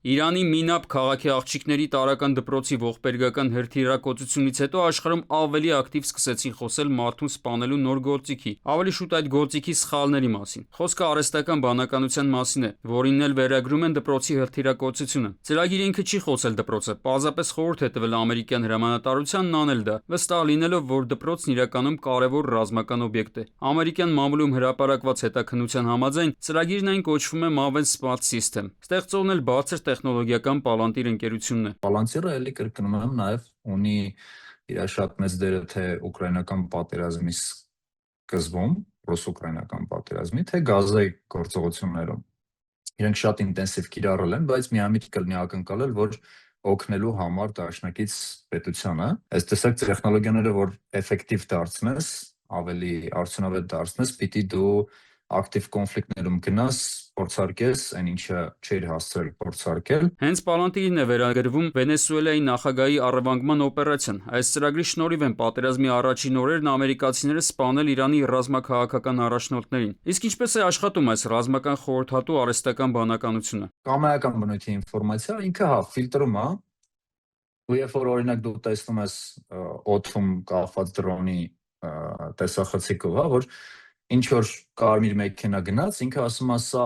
Իրանի Մինաբ քաղաքի աղջիկների տարրական դպրոցի ողբերգական հրթիռակոծությունից հետո աշխարհում ավելի ակտիվ սկսեցին խոսել մարդուն սպանելու նոր գործիքի, ավելի շուտ այդ գործիքի սխալների մասին։ Խոսքը արհեստական բանականության մասին է, որին էլ վերագրում են դպրոցի հրթիռակոծությունը։ Ծրագիրը ինքը չի խոսել դպրոցը, պարզապես խորհուրդ է տվել ամերիկյան հրամանատարությանն անել դա, վստահ լինելով, որ դպրոցն իրականում կարևոր ռազմական օբյեկտ է։ Ամերիկյան մամուլում հրապարակված հետաքննության համաձայն ծրագիրն այն կոչվում է Maven Smart System։ Ստեղծողն էլ բարձր տեխնոլոգիական Palantir ընկերությունն է։ Palantir-ը էլի կրկնում եմ նաև ունի իր շատ մեծ դերը թե ուկրաինական պատերազմի սկզբում, ռուս-ուկրաինական պատերազմի, թե Գազայի գործողություններում։ Իրենք շատ ինտենսիվ կիրառել են, բայց միամիտ կլինի ակնկալել, որ օգնելու համար դաշնակից պետությանը, այս տեսակ տեխնոլոգիաները, որ էֆեկտիվ դարձնես, ավելի արդյունավետ դարձնես, պիտի դու ակտիվ կոնֆլիկտներում գնաս, փորձարկես, այն ինչը չէր հասցրել փորձարկել։ Հենց Palantir-ին է վերագրվում Վենեսուելայի նախագահի առևանգման օպերացիան։ Այս ծրագրի շնորհիվ են պատերազմի առաջին օրերն ամերիկացիները սպանել Իրանի ռազմաքաղաքական առաջնորդներին։ Իսկ ինչպես է աշխատում այս ռազմական խորհրդատու արհեստական բանականությունը։ Կամայական բնույթի ինֆորմացիա ինքը ֆիլտրում է։ Ու երբ որ օրինակ դու տեսնում ես օդում կախված դրոնի տեսախցիկով, որ ինչ որ կարմիր մեքենա գնաց, ինքը ասում է սա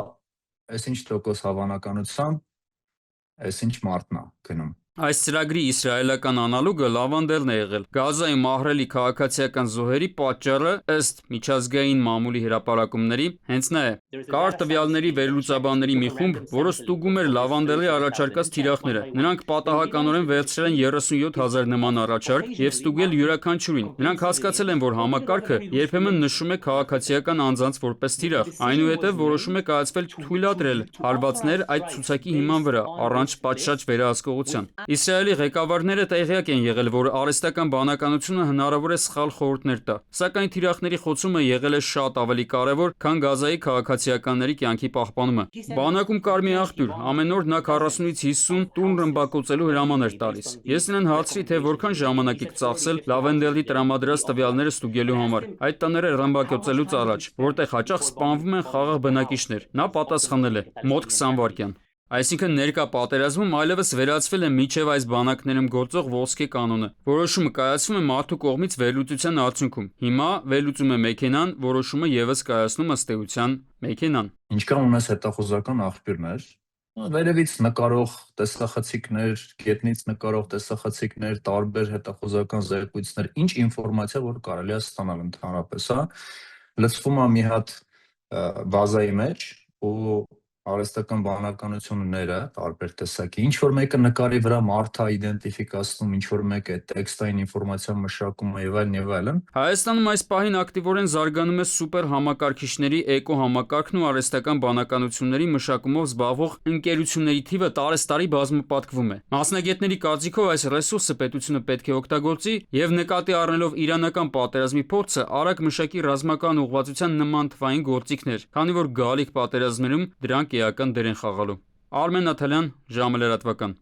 այսինչ տոկոս հավանականությամբ այսինչ մարդն է գնում։ Այս ծրագրի իսրայելական անալոգը Լավանդելն է եղել։ Գազայի մահրելի քաղաքացիական զոհերի պատճառը ըստ միջազգային մամուլի հրապարակումների հենց նա է։ Կար տվյալների վերլուծաբանների մի խումբ, որը ստուգում էր Լավանդելի առաջարկած թիրախները։ Նրանք պատահականորեն վերցրել են 37,000 նման առաջարկ եւ ստուգել յուրաքանչյուրին։ Նրանք հասկացել են, որ համակարգը երբեմն նշում է քաղաքացիական անձանց որպես թիրախ, այնուհետև որոշում է կայացվել թույլատրել հարվածներ այդ ցուցակի հիման վրա, առանց պատշաճ վերահսկողության։ Իսրայելի ղեկավարները տեղյակ են եղել, որ արհեստական բանականությունը հնարավոր է սխալ խորհուրդներ տա, սակայն թիրախների խոցումը եղել է շատ ավելի կարևոր, քան Գազայի քաղաքացիականների կյանքի պահպանումը։ Բանակում կար մի աղբյուր, ամեն օր նա 40-ից 50 տուն ռմբակոծելու հրաման էր տալիս։ Ես նրան հարցրի, թե որքան ժամանակ եք ծախսել Լավանդելի տրամադրած տվյալները ստուգելու համար, այդ տները ռմբակոծելուց առաջ, որտեղ հաճախ սպանվում են խաղաղ բնակիչներ։ Նա պատասխանել է. մոտ 20 վայրկյան։ Այսինքն ներկա պատերազմում այլևս վերածվել է միջև այս բանակներում գործող ոսկե կանոնը։ Որոշումը կայացվում է մարդու կողմից վերլուծության արդյունքում։ Հիմա վերլուծում է մեքենան, որոշումը եւս կայացնում ըստ էության մեքենան։ Ինչքան ունես հետախուզական աղբյուրներ, վերևից նկարող տեսախցիկներ, գետնից նկարող տեսախցիկներ, տարբեր հետախուզական զեկույցներ, ինչ ինֆորմացիա որ կարելի է ստանալ ընդհանրապես, լցվում է մի հատ բազայի մեջ ու արհեստական բանականությունները տարբեր տեսակի, ինչ որ մեկը նկարի վրա մարդ է իդենտիֆիկացնում, ինչ որ մեկը տեքստային ինֆորմացիա մշակում է եւ այլն։ Հայաստանում այս պահին ակտիվորեն զարգանում է սուպեր համակարգիչների էկո համակարգն ու արհեստական բանականությունների մշակումով զբաղվող ընկերությունների թիվը տարեստարի բազմապատկվում է։ Մասնագետների կարծիքով այս ռեսուրսը պետությունը պետք է օգտագործի եւ նկատի առնելով իրանական պատերազմի փորձը արագ մշակի ռազմական ուղղվածության նման թվային գործիքներ, քանի որ գալիք պատերազմներում դրանք էական դեր են խաղալու։ Արմեն Նաթալյան, ժամը լրատվական։